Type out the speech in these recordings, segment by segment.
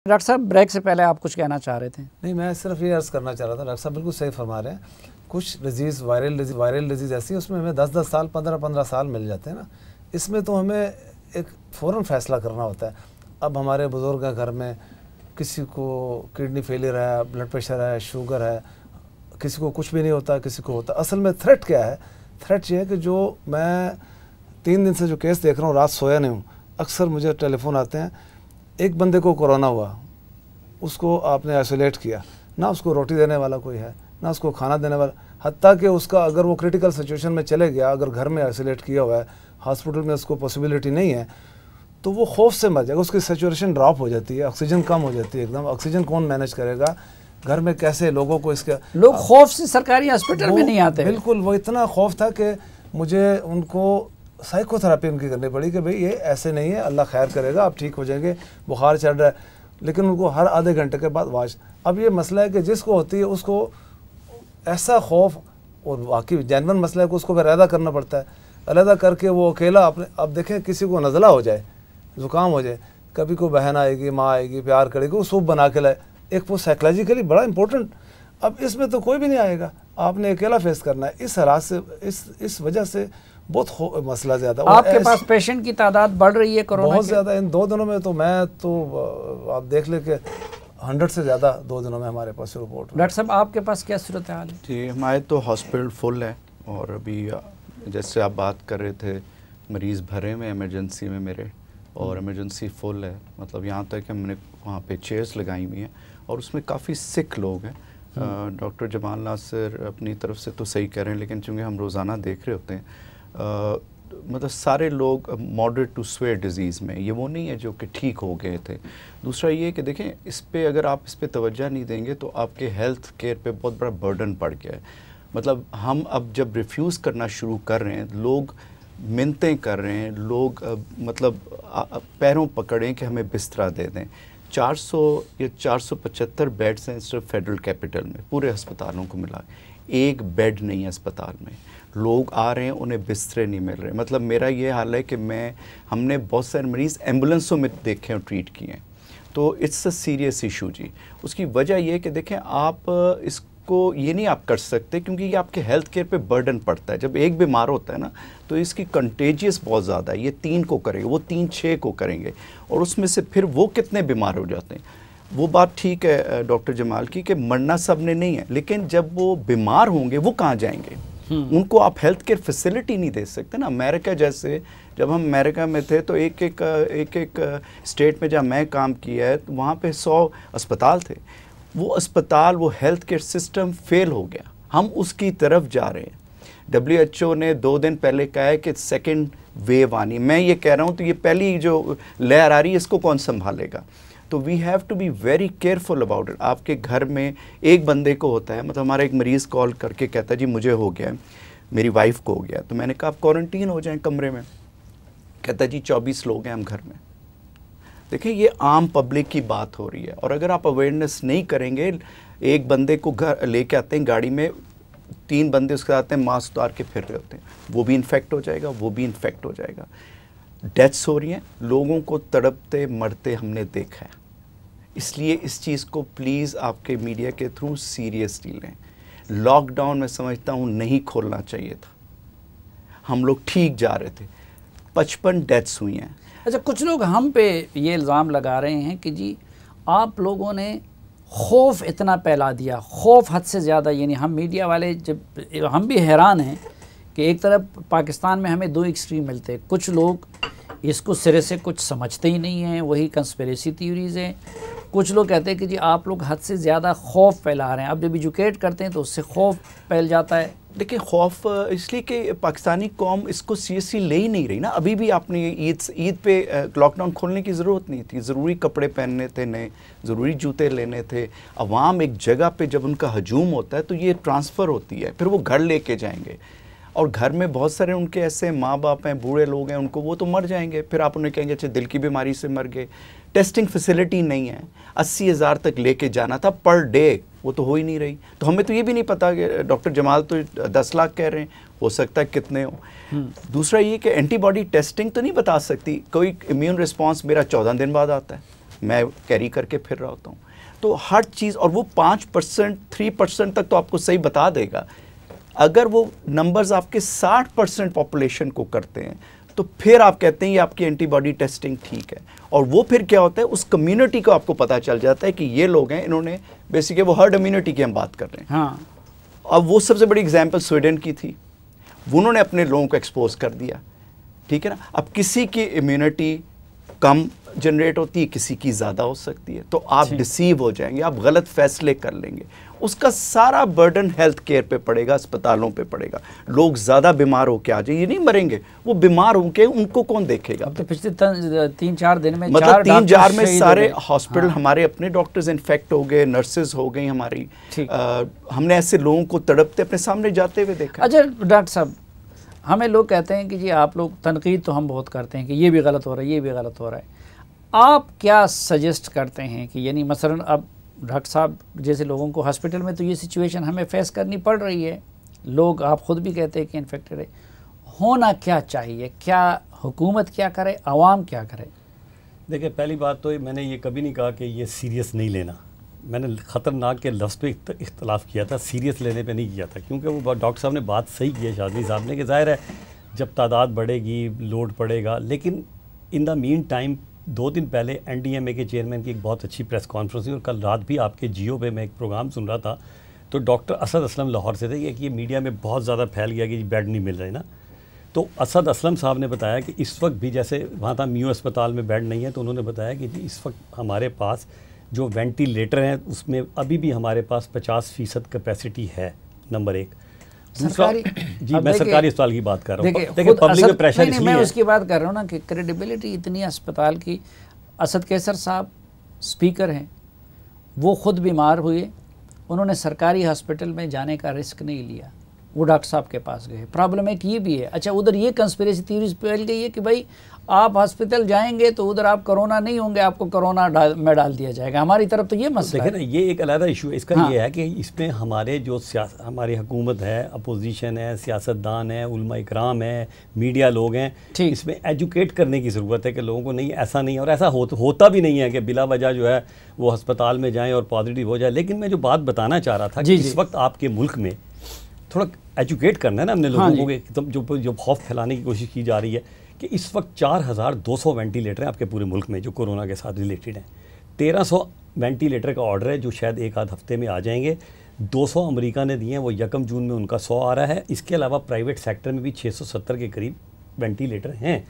Doctor साहब break से पहले आप कुछ कहना चाह रहे थे? नहीं, मैं सिर्फ ये अर्ज़ करना चाह रहा था, डॉक्टर साहब बिल्कुल सही फरमा रहे हैं। कुछ डिजीज़ वायरल डिजीज़ ऐसी है उसमें हमें 10-10 साल 15-15 साल मिल जाते हैं ना। इसमें तो हमें एक फ़ौरन फ़ैसला करना होता है। अब हमारे बुज़ुर्ग हैं घर में, किसी को किडनी फेलियर है, ब्लड प्रेशर है, शुगर है, किसी को कुछ भी नहीं होता, किसी को होता। असल में थ्रेट क्या है? थ्रेट ये है कि जो मैं 3 दिन से जो केस देख रहा हूँ, रात सोया नहीं हूँ, अक्सर मुझे टेलीफोन आते हैं, एक बंदे को कोरोना हुआ, उसको आपने आइसोलेट किया, ना उसको रोटी देने वाला कोई है, ना उसको खाना देने वाला, हत्ता कि उसका अगर वो क्रिटिकल सिचुएशन में चले गया, अगर घर में आइसोलेट किया हुआ है, हॉस्पिटल में उसको पॉसिबिलिटी नहीं है, तो वो खौफ से मर जाएगा, उसकी सैचुरेशन ड्रॉप हो जाती है, ऑक्सीजन कम हो जाती है एकदम। ऑक्सीजन कौन मैनेज करेगा घर में? कैसे लोगों को इसका लोग खौफ से सरकारी हॉस्पिटल में नहीं आते। बिल्कुल, वो इतना खौफ था कि मुझे उनको साइकोथेरेपी उनकी करनी पड़ी कि भाई ये ऐसे नहीं है, अल्लाह खैर करेगा, आप ठीक हो जाएंगे, बुखार चढ़ रहा है, लेकिन उनको हर आधे घंटे के बाद वाश। अब ये मसला है कि जिसको होती है उसको ऐसा खौफ, और वाकई जेन्युइन मसला है कि उसको फिर अलहदा करना पड़ता है, अलहदा करके वो अकेला अपने। अब देखें, किसी को नज़ला हो जाए, ज़ुकाम हो जाए, कभी को बहन आएगी, माँ आएगी, प्यार करेगी, वो सूप बना के लाए, एक वो साइकोलॉजिकली बड़ा इंपॉर्टेंट। अब इसमें तो कोई भी नहीं आएगा, आपने अकेला फेस करना है। इस हालात से, इस वजह से बहुत मसला ज़्यादा। आपके पास पेशेंट की तादाद बढ़ रही है कोरोना बहुत ज़्यादा इन 2 दिनों में। तो मैं तो आप देख ले कि 100 से ज़्यादा 2 दिनों में हमारे पास रिपोर्ट। डॉक्टर साहब आपके पास क्या सूरत हाल है? जी, हमारे तो हॉस्पिटल फुल है, और अभी जैसे आप बात कर रहे थे, मरीज़ भरे हुए इमरजेंसी में मेरे, और इमरजेंसी फुल है। मतलब यहाँ तक कि हमने वहाँ पे चेयर्स लगाई हुई हैं, और उसमें काफ़ी सिक लोग हैं। डॉक्टर जमाल नासिर अपनी तरफ से तो सही कह रहे हैं, लेकिन चूँकि हम रोज़ाना देख रहे होते हैं, मतलब सारे लोग मॉडरेट टू स्वेयर डिज़ीज़ में, ये वो नहीं है जो कि ठीक हो गए थे। दूसरा ये कि देखें, इस पे अगर आप इस पे तवज्जो नहीं देंगे तो आपके हेल्थ केयर पे बहुत बड़ा बर्डन पड़ गया है। मतलब हम अब जब रिफ्यूज़ करना शुरू कर रहे हैं, लोग मिन्नतें कर रहे हैं, लोग मतलब पैरों पकड़ें कि हमें बिस्तरा दे दें। 400 या 475 बेड्स हैं सिर्फ फेडरल कैपिटल में, पूरे अस्पतालों को मिला, एक बेड नहीं है अस्पताल में। लोग आ रहे हैं, उन्हें बिस्तरे नहीं मिल रहे। मतलब मेरा ये हाल है कि हमने बहुत सारे मरीज़ एम्बुलेंसों में देखे और ट्रीट किए हैं। तो इट्स अ सीरियस इशू जी। उसकी वजह यह कि देखें, आप इसको ये नहीं आप कर सकते, क्योंकि ये आपके हेल्थ केयर पे बर्डन पड़ता है। जब एक बीमार होता है ना, तो इसकी कंटेजियस बहुत ज़्यादा है। ये 3 को करेंगे, वो 3-6 को करेंगे, और उसमें से फिर वो कितने बीमार हो जाते हैं। वो बात ठीक है डॉक्टर जमाल की कि मरना सब ने नहीं है, लेकिन जब वो बीमार होंगे वो कहाँ जाएंगे? उनको आप हेल्थ केयर फैसिलिटी नहीं दे सकते ना। अमेरिका जैसे, जब हम अमेरिका में थे तो एक स्टेट में जहाँ मैं काम किया है, तो वहाँ पे 100 अस्पताल थे। वो अस्पताल, वो हेल्थ केयर सिस्टम फेल हो गया। हम उसकी तरफ जा रहे हैं। WHO ने 2 दिन पहले कहा है कि सेकेंड वेव आनी। मैं ये कह रहा हूँ, तो ये पहली जो लहर आ रही है, इसको कौन संभालेगा? तो we have to be very careful about it. आपके घर में एक बंदे को होता है, मतलब हमारा एक मरीज़ कॉल करके कहता है जी मुझे हो गया है, मेरी वाइफ को हो गया। तो मैंने कहा आप क्वारंटीन हो जाएं कमरे में। कहता है जी 24 लोग हैं हम घर में। देखिए, ये आम पब्लिक की बात हो रही है, और अगर आप अवेयरनेस नहीं करेंगे, एक बंदे को घर लेके आते हैं गाड़ी में, 3 बंदे उसके आते हैं, मास्क उतार के फिर रहे होते हैं, वो भी इन्फेक्ट हो जाएगा, वो भी इन्फेक्ट हो जाएगा। डेथ्स हो रही हैं, लोगों को तड़पते मरते हमने देखा है। इसलिए इस चीज़ को प्लीज़ आपके मीडिया के थ्रू सीरियसली लें। लॉकडाउन में समझता हूँ नहीं खोलना चाहिए था, हम लोग ठीक जा रहे थे। 55 डेथ्स हुई हैं। अच्छा, कुछ लोग हम पे ये इल्ज़ाम लगा रहे हैं कि जी आप लोगों ने खौफ इतना फैला दिया, खौफ हद से ज़्यादा। यानी हम मीडिया वाले, जब हम भी हैरान हैं कि एक तरफ पाकिस्तान में हमें 2 एक्सट्रीम मिलते हैं। कुछ लोग इसको सिरे से कुछ समझते ही नहीं हैं, वही कंस्पिरेसी थ्योरीज़ हैं। कुछ लोग कहते हैं कि जी आप लोग हद से ज़्यादा खौफ फैला रहे हैं। अब जब एजुकेट करते हैं तो उससे खौफ फैल जाता है। देखिए, खौफ इसलिए कि पाकिस्तानी कौम इसको सीरियसली ले ही नहीं रही ना। अभी भी आपने ईद पे लॉकडाउन खोलने की ज़रूरत नहीं थी। ज़रूरी कपड़े पहनने थे नए, ज़रूरी जूते लेने थे। अवाम एक जगह पे जब उनका हजूम होता है तो ये ट्रांसफ़र होती है, फिर वो घर लेके जाएंगे, और घर में बहुत सारे उनके ऐसे माँ बाप हैं, बूढ़े लोग हैं, उनको वो तो मर जाएंगे। फिर आप उन्हें कहेंगे अच्छा दिल की बीमारी से मर गए। टेस्टिंग फैसिलिटी नहीं है, 80,000 तक लेके जाना था पर डे, वो तो हो ही नहीं रही। तो हमें तो ये भी नहीं पता कि डॉक्टर जमाल तो 10 लाख कह रहे हैं, हो सकता है कितने हो। दूसरा ये कि एंटीबॉडी टेस्टिंग तो नहीं बता सकती। कोई इम्यून रिस्पॉन्स मेरा 14 दिन बाद आता है, मैं कैरी करके फिर रहा होता हूँ। तो हर चीज़, और वो 5% 3% तक तो आपको सही बता देगा। अगर वो नंबर्स आपके 60% पॉपुलेशन को करते हैं तो फिर आप कहते हैं ये आपकी एंटीबॉडी टेस्टिंग ठीक है। और वो फिर क्या होता है, उस कम्युनिटी को आपको पता चल जाता है कि ये लोग हैं, इन्होंने बेसिकली, वो हर्ड इम्यूनिटी की हम बात कर रहे हैं। हाँ। अब वो सबसे बड़ी एग्जांपल स्वीडन की थी, उन्होंने अपने लोगों को एक्सपोज कर दिया, ठीक है ना। अब किसी की इम्यूनिटी कम जनरेट होती है, किसी की ज़्यादा हो सकती है, तो आप डिसीव हो जाएंगे, आप गलत फैसले कर लेंगे। उसका सारा बर्डन हेल्थ केयर पे पड़ेगा, अस्पतालों पे पड़ेगा। लोग ज़्यादा बीमार होके आ जाए, ये नहीं मरेंगे, वो बीमार होके उनको कौन देखेगा। अब तो पिछले 3-4 दिन में मतलब 3-4 में सारे हॉस्पिटल हमारे अपने डॉक्टर्स इन्फेक्ट हो गए, नर्सेज हो गई हमारी। हमने ऐसे लोगों को तड़पते अपने सामने जाते हुए देखा। अच्छा डॉक्टर साहब, हमें लोग कहते हैं कि जी आप लोग, तनकीद तो हम बहुत करते हैं कि ये भी गलत हो रहा है, ये भी गलत हो रहा है। आप क्या सजेस्ट करते हैं कि यानी मसलन अब डॉक्टर साहब जैसे लोगों को हॉस्पिटल में तो ये सिचुएशन हमें फेस करनी पड़ रही है, लोग, आप ख़ुद भी कहते हैं कि इन्फेक्टेड है, होना क्या चाहिए, क्या हुकूमत क्या करे, आवाम क्या करे? देखिए, पहली बात तो मैंने ये कभी नहीं कहा कि ये सीरियस नहीं लेना। मैंने ख़तरनाक के लफ्ज़ पे इख्तलाफ किया था, सीरियस लेने पे नहीं किया था, क्योंकि वो डॉक्टर साहब ने बात सही की है, शाज़मी साहब ने, कि ज़ाहिर है जब तादाद बढ़ेगी लोड पड़ेगा। लेकिन इन द मीन टाइम 2 दिन पहले NDMA के चेयरमैन की एक बहुत अच्छी प्रेस कॉन्फ्रेंस हुई, और कल रात भी आपके जियो पे मैं एक प्रोग्राम सुन रहा था, तो डॉक्टर असद असलम लाहौर से थे कि ये मीडिया में बहुत ज़्यादा फैल गया कि बेड नहीं मिल रहे ना। तो असद असलम साहब ने बताया कि इस वक्त भी, जैसे वहाँ था म्यू अस्पताल में बेड नहीं है, तो उन्होंने बताया कि जी इस वक्त हमारे पास जो वेंटिलेटर हैं उसमें अभी भी हमारे पास 50% कैपेसिटी है, नंबर 1। दूसरा, जी मैं सरकारी अस्पताल की बात कर रहा हूँ। देखिए पब्लिक में प्रेशर इसलिए मैं उसकी बात कर रहा हूँ ना कि क्रेडिबिलिटी इतनी अस्पताल की। असद कैसर साहब स्पीकर हैं, वो ख़ुद बीमार हुए, उन्होंने सरकारी हॉस्पिटल में जाने का रिस्क नहीं लिया, वो डॉक्टर साहब के पास गए। प्रॉब्लम एक ये भी है। अच्छा, उधर ये कंस्पिरेसी थ्योरीज फैल गई है कि भाई आप हॉस्पिटल जाएंगे तो उधर आप कोरोना नहीं होंगे, आपको कोरोना में डाल दिया जाएगा। हमारी तरफ तो ये मसला है। देखिए ना, ये एक अलग इशू है इसका। हाँ। ये है कि इसमें हमारे जो हमारी हुकूमत है, अपोजिशन है, सियासतदान है, उलमा इकराम है, मीडिया लोग हैं, इसमें एजुकेट करने की ज़रूरत है कि लोगों को नहीं, ऐसा नहीं है, और ऐसा होता भी नहीं है कि बिला वजह जो है वो अस्पताल में जाएँ और पॉजिटिव हो जाए। लेकिन मैं जो बात बताना चाह रहा था कि इस वक्त आपके मुल्क में थोड़ा एजुकेट करना है ना हमने लोगों को, कि जो खौफ फैलाने की कोशिश की जा रही है कि इस वक्त 4200 वेंटिलेटर हैं आपके पूरे मुल्क में जो कोरोना के साथ रिलेटेड हैं। 1300 वेंटिलेटर का ऑर्डर है जो शायद 1-आध हफ्ते में आ जाएंगे। 200 अमेरिका ने दिए हैं, वो 1 जून में उनका 100 आ रहा है। इसके अलावा प्राइवेट सेक्टर में भी 670 के करीब वेंटिलेटर हैं।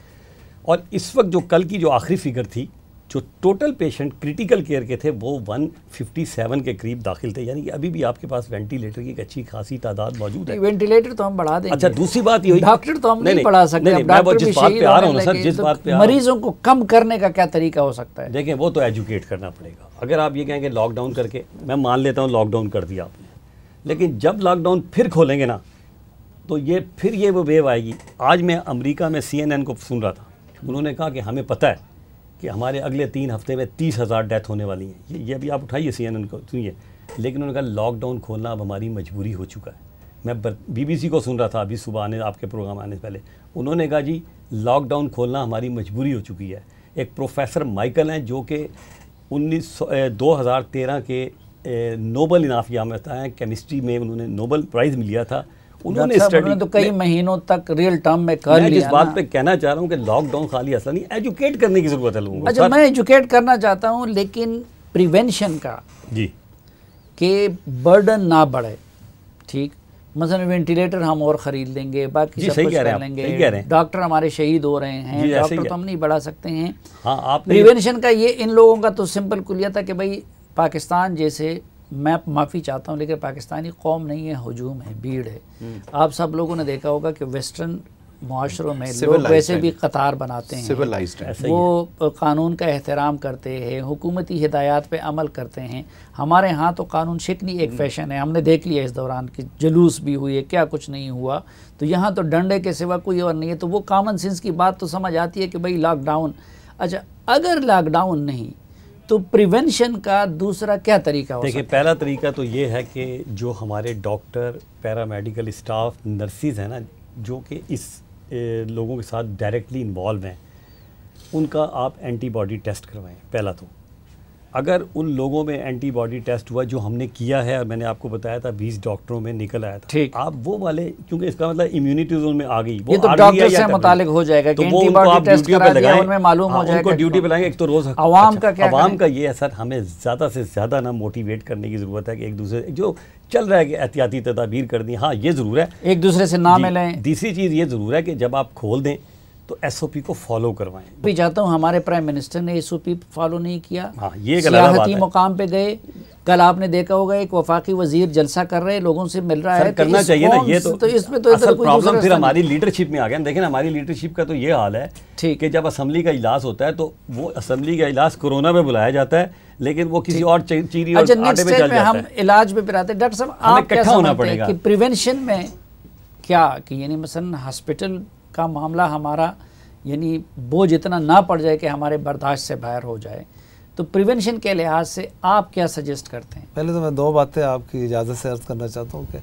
और इस वक्त जो कल की जो आखिरी फिगर थी, जो टोटल पेशेंट क्रिटिकल केयर के थे वो 157 के करीब दाखिल थे, यानी कि अभी भी आपके पास वेंटिलेटर की एक अच्छी खासी तादाद मौजूद है। वेंटिलेटर तो हम बढ़ा देंगे। अच्छा, दूसरी बात ये, डॉक्टर तो हम नहीं बढ़ा सकते। मैं वो जिस बात पे आ रहा हूँ ना सर, जिस बात पे मरीजों को कम करने का क्या तरीका हो सकता है? देखें, वो तो एजुकेट करना पड़ेगा। अगर आप ये कहेंगे लॉकडाउन करके, मैं मान लेता हूँ लॉकडाउन कर दिया आपने, लेकिन जब लॉकडाउन फिर खोलेंगे ना तो ये वो वेव आएगी। आज मैं अमेरिका में CNN को सुन रहा था, उन्होंने कहा कि हमें पता है कि हमारे अगले 3 हफ्ते में 30,000 डेथ होने वाली हैं। ये अभी आप उठाइए CNN को सुनिए। लेकिन उन्होंने कहा लॉकडाउन खोलना अब हमारी मजबूरी हो चुका है। मैं BBC को सुन रहा था अभी सुबह आपके प्रोग्राम आने से पहले, उन्होंने कहा जी लॉकडाउन खोलना हमारी मजबूरी हो चुकी है। एक प्रोफेसर माइकल हैं जो कि 2013 के नोबल इनाम याफ्ता हैं, केमिस्ट्री में उन्होंने नोबल प्राइज़ मिला था। उन्होंने तो कई महीनों तक रियल टर्म में कर लिया। जिस बात पे कहना चाह रहा हूँ कि लॉकडाउन खाली असला नहीं, एजुकेट करने की ज़रूरत है लोगों को। अच्छा, मैं एजुकेट करना चाहता हूँ, लेकिन प्रिवेंशन का जी के बर्डन ना बढ़े। ठीक, मसलन वेंटिलेटर हम और ख़रीद लेंगे, बाकी सब कुछ कर लेंगे, डॉक्टर हमारे शहीद हो रहे हैं, डॉक्टर तो हम नहीं बढ़ा सकते हैं। हाँ, आपने प्रिवेंशन का ये इन लोगों का तो सिंपल कुलिया था कि भाई पाकिस्तान जैसे, मैं माफ़ी चाहता हूँ लेकिन पाकिस्तानी कौम नहीं है, हजूम है, भीड़ है। आप सब लोगों ने देखा होगा कि वेस्टर्न मुआशरों में लोग वैसे भी कतार बनाते हैं, वो कानून का एहतराम करते हैं, हुकूमती हिदायत पे अमल करते हैं। हमारे यहाँ तो कानून शिकनी एक फ़ैशन है, हमने देख लिया इस दौरान कि जुलूस भी हुए, क्या कुछ नहीं हुआ। तो यहाँ तो डंडे के सिवा कोई और नहीं है। तो वो कॉमन सेंस की बात तो समझ आती है कि भाई लॉकडाउन, अच्छा अगर लॉकडाउन नहीं तो प्रिवेंशन का दूसरा क्या तरीका हो सकता है? देखिए, पहला तरीका तो ये है कि जो हमारे डॉक्टर, पैरामेडिकल स्टाफ, नर्सिस हैं ना, जो कि इस लोगों के साथ डायरेक्टली इन्वॉल्व हैं, उनका आप एंटीबॉडी टेस्ट करवाएं। पहला तो अगर उन लोगों में एंटीबॉडी टेस्ट हुआ जो हमने किया है, और मैंने आपको बताया था 20 डॉक्टरों में निकल आया था, ठीक, आप वो वाले, क्योंकि इसका मतलब इम्यूनिटी जोन में आ गई, वो ये तो डॉक्टर से मुतालिक हो जाएगा कि एंटीबॉडी टेस्ट करा दिया, उनमें मालूम हो जाएगा, उनको ड्यूटी पे लगाएंगे। एक तो रोज आवाम का क्या, आवाम का ये है सर, हमें ज़्यादा से ज़्यादा ना मोटिवेट करने की ज़रूरत है कि एक दूसरे जो चल रहा है कि एहतियाती तदाबीर कर दी। हाँ, ये ज़रूर है एक दूसरे से ना मिलें। दूसरी चीज़ ये ज़रूर है कि जब आप खोल दें तो एसओपी को फॉलो करवाएं। भी चाहता हूँ, हमारे प्राइम मिनिस्टर ने एसओपी फॉलो नहीं किया। हाँ, ये सियाहती मुकाम पे गए, कल आपने देखा होगा एक वफाकी वजीर जलसा कर रहे हैं, लोगों से मिल रहा है, करना चाहिए ना। ये तो इसमें तो असल प्रॉब्लम फिर हमारी लीडरशिप में आ गया। देखें, हमारी लीडरशिप का तो ये हाल है ठीक कि जब असेंबली का इजलास होता है तो वो असेंबली का इजलास कोरोना में बुलाया जाता है, लेकिन वो किसी और चीनी और आटे में चल जाता है। हम इलाज पे आते हैं। डॉक्टर साहब, आप क्या समझते हैं कि प्रिवेंशन में क्या, कि यानी मसलन हॉस्पिटल का मामला हमारा यानी बोझ इतना ना पड़ जाए कि हमारे बर्दाश्त से बाहर हो जाए, तो प्रिवेंशन के लिहाज से आप क्या सजेस्ट करते हैं? पहले तो मैं 2 बातें आपकी इजाज़त से अर्ज करना चाहता हूँ कि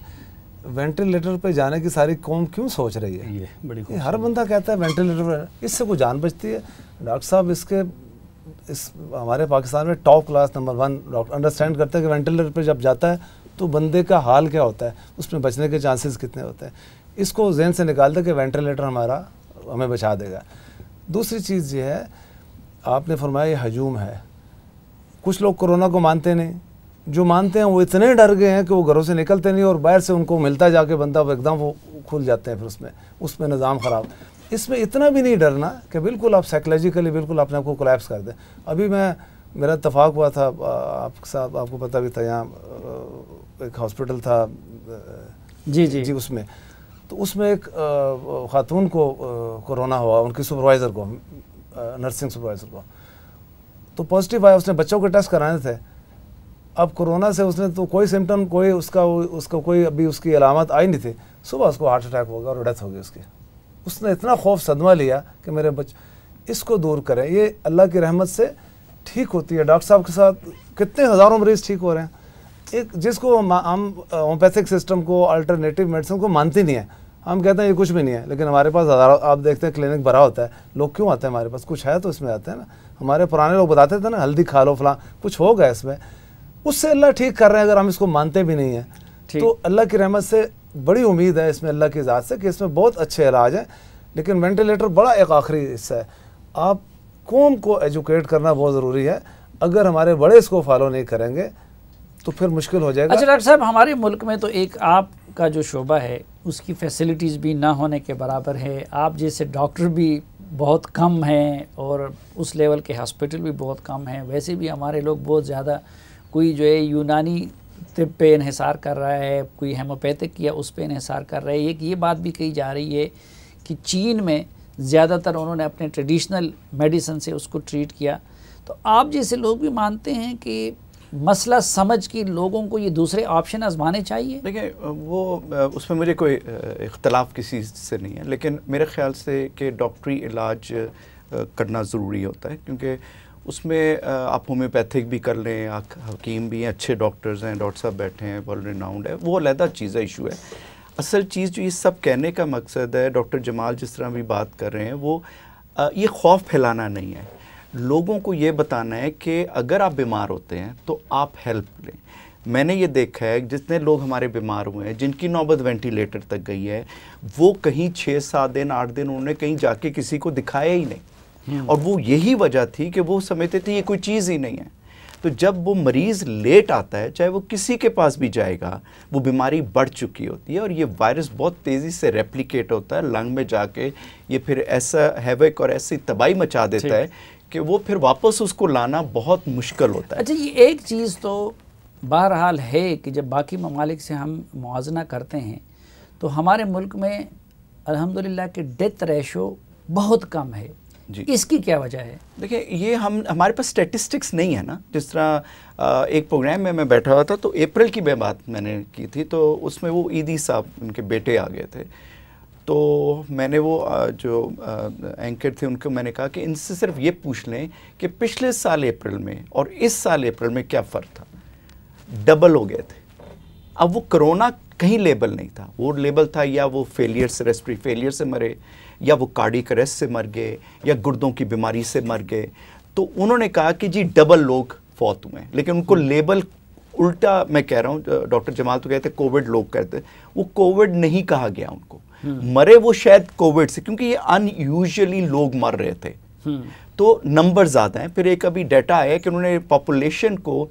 वेंटिलेटर पे जाने की सारी कौम क्यों सोच रही है? ये बड़ी हर बंदा कहता है वेंटिलेटर पर, इससे कोई जान बचती है। डॉक्टर साहब इस हमारे पाकिस्तान में top class number 1 doctor understand करते हैं कि वेंटिलेटर पर जब जाता है तो बंदे का हाल क्या होता है, उसमें बचने के चांसेस कितने होते हैं। इसको जहन से निकालते कि वेंटिलेटर हमें बचा देगा। दूसरी चीज़ ये है, आपने फरमाया ये हजूम है। कुछ लोग कोरोना को मानते नहीं, जो मानते हैं वो इतने डर गए हैं कि वो घरों से निकलते नहीं, और बाहर से उनको मिलता जाके बंदा एकदम वो खुल जाते हैं, फिर उसमें निज़ाम ख़राब। इसमें इतना भी नहीं डरना कि बिल्कुल आप साइकोलॉजिकली बिल्कुल अपने आप को कोलैप्स कर दें। अभी मेरा इत्तफाक हुआ था आपके साथ, आपको पता भी था, यहाँ एक हॉस्पिटल था जी उसमें, तो उसमें एक खातून को कोरोना हुआ, उनकी सुपरवाइज़र को, नर्सिंग सुपरवाइज़र को, तो पॉजिटिव आया। उसने बच्चों के टेस्ट कराने थे। अब कोरोना से उसने तो कोई सिम्टम, कोई उसका कोई अभी उसकी अलामत आई नहीं थी। सुबह उसको हार्ट अटैक हो गया और डेथ हो गई उसकी। उसने इतना खौफ सदमा लिया कि मेरे इसको दूर करें। ये अल्लाह की रहमत से ठीक होती है। डॉक्टर साहब के साथ कितने हज़ारों मरीज़ ठीक हो रहे हैं। एक जिसको हम होम्योपैथिक सिस्टम को, अल्टरनेटिव मेडिसिन को मानती नहीं है, हम कहते हैं ये कुछ भी नहीं है, लेकिन हमारे पास हज़ारों, आप देखते हैं क्लिनिक भरा होता है, लोग क्यों आते हैं हमारे पास? कुछ है तो इसमें आते हैं ना। हमारे पुराने लोग बताते थे ना, हल्दी खा लो फलां, कुछ होगा इसमें, उससे अल्लाह ठीक कर रहे हैं। अगर हम इसको मानते भी नहीं हैं तो अल्लाह की रहमत से बड़ी उम्मीद है इसमें, अल्लाह की ज़ात से, कि इसमें बहुत अच्छे इलाज हैं। लेकिन वेंटिलेटर बड़ा एक आखिरी हिस्सा है। आप कौम को एजुकेट करना बहुत ज़रूरी है। अगर हमारे बड़े इसको फॉलो नहीं करेंगे तो फिर मुश्किल हो जाएगा। अच्छा डॉक्टर साहब, हमारे मुल्क में तो एक आपका जो शोबा है उसकी फैसिलिटीज़ भी ना होने के बराबर है। आप जैसे डॉक्टर भी बहुत कम हैं और उस लेवल के हॉस्पिटल भी बहुत कम हैं। वैसे भी हमारे लोग बहुत ज़्यादा, कोई जो है यूनानी तिब पे इन्हिसार कर रहा है, कोई हेमोपैथिक या उस पे इन्हिसार कर रहा है। एक ये बात भी कही जा रही है कि चीन में ज़्यादातर उन्होंने अपने ट्रेडिशनल मेडिसिन से उसको ट्रीट किया। तो आप जैसे लोग भी मानते हैं कि मसला समझ के लोगों को ये दूसरे ऑप्शन आजमाने चाहिए? देखिए, वो उसमें मुझे कोई इख्तलाफ किसी से नहीं है, लेकिन मेरे ख्याल से कि डॉक्टरी इलाज करना ज़रूरी होता है, क्योंकि उसमें आप होम्योपैथिक भी कर लें, हकीम भी हैं, अच्छे डॉक्टर्स हैं, डॉक्टर साहब बैठे हैं, वेल रिनाउंड है, वो अलहदा चीज़ है, इशू है। असल चीज़ जो ये सब कहने का मकसद है, डॉक्टर जमाल जिस तरह भी बात कर रहे हैं, वो ये खौफ फैलाना नहीं है। लोगों को ये बताना है कि अगर आप बीमार होते हैं तो आप हेल्प लें। मैंने ये देखा है जितने लोग हमारे बीमार हुए हैं, जिनकी नौबत वेंटिलेटर तक गई है, वो कहीं 6-7 दिन 8 दिन उन्होंने कहीं जाके किसी को दिखाया ही नहीं, और वो यही वजह थी कि वो समझते थे ये कोई चीज़ ही नहीं है। तो जब वो मरीज़ लेट आता है, चाहे वो किसी के पास भी जाएगा, वो बीमारी बढ़ चुकी होती है और ये वायरस बहुत तेज़ी से रेप्लिकेट होता है लंग में जाके, ये फिर ऐसा हैवक और ऐसी तबाही मचा देता है कि वो फिर वापस उसको लाना बहुत मुश्किल होता है। अच्छा, ये एक चीज़ तो बहरहाल है कि जब बाकी ममालिक से हम मुआवजना करते हैं तो हमारे मुल्क में अल्हम्दुलिल्लाह कि डेथ रेशो बहुत कम है जी। इसकी क्या वजह है? देखिए, ये हमारे पास स्टैटिस्टिक्स नहीं है ना। जिस तरह एक प्रोग्राम में मैं बैठा हुआ था तो अप्रैल की बात मैंने की थी, तो उसमें वो ईदी साहब, उनके बेटे आ गए थे, तो मैंने वो जो एंकर थे उनको मैंने कहा कि इनसे सिर्फ ये पूछ लें कि पिछले साल अप्रैल में और इस साल अप्रैल में क्या फ़र्क था। डबल हो गए थे। अब वो कोरोना कहीं लेबल नहीं था, वो लेबल था या वो फेलियर से, रेस्पिरेटरी फेलियर से मरे, या वो कार्डियक अरेस्ट से मर गए, या गुर्दों की बीमारी से मर गए। तो उन्होंने कहा कि जी डबल लोग फौत हुए हैं, लेकिन उनको लेबल उल्टा मैं कह रहा हूँ, डॉक्टर जमाल तो कहते कोविड लोग कहते, वो कोविड नहीं कहा गया उनको, मरे वो शायद कोविड से, क्योंकि ये अनयूजुअली लोग मर रहे थे, तो नंबर ज़्यादा हैं। फिर एक अभी डाटा आया कि उन्होंने पॉपुलेशन को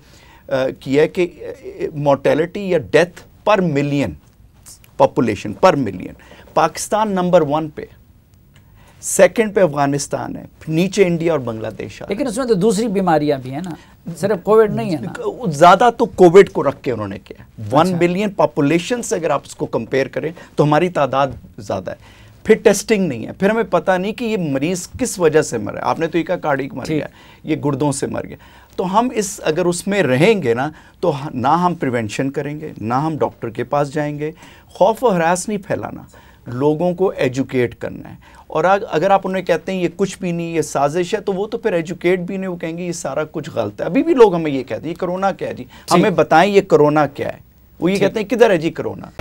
किया कि मोर्टेलिटी या डेथ पर मिलियन, पॉपुलेशन पर मिलियन, पाकिस्तान नंबर 1 पे, सेकंड पे अफगानिस्तान है, नीचे इंडिया और बांग्लादेश है। लेकिन उसमें तो दूसरी बीमारियां भी हैं ना, सिर्फ कोविड नहीं है ना। ज़्यादा तो कोविड को रख के उन्होंने किया। 1 बिलियन पॉपुलेशन से अगर आप उसको कंपेयर करें तो हमारी तादाद ज़्यादा है। फिर टेस्टिंग नहीं है, फिर हमें पता नहीं कि ये मरीज़ किस वजह से मरा। आपने तो ये कहा कार्डिक मर गया, ये गुर्दों से मर गया। तो हम इस अगर उसमें रहेंगे ना, तो ना हम प्रिवेंशन करेंगे, ना हम डॉक्टर के पास जाएंगे। खौफ और हरास नहीं फैलाना, लोगों को एजुकेट करना है। और अगर आप उन्हें कहते हैं ये कुछ भी नहीं, ये साजिश है, तो वो तो फिर एजुकेट भी नहीं, वो कहेंगे ये सारा कुछ गलत है। अभी भी लोग हमें ये कहते हैं ये कोरोना क्या है जी, हमें बताएं ये कोरोना क्या है। वो ये कहते हैं किधर है जी कोरोना।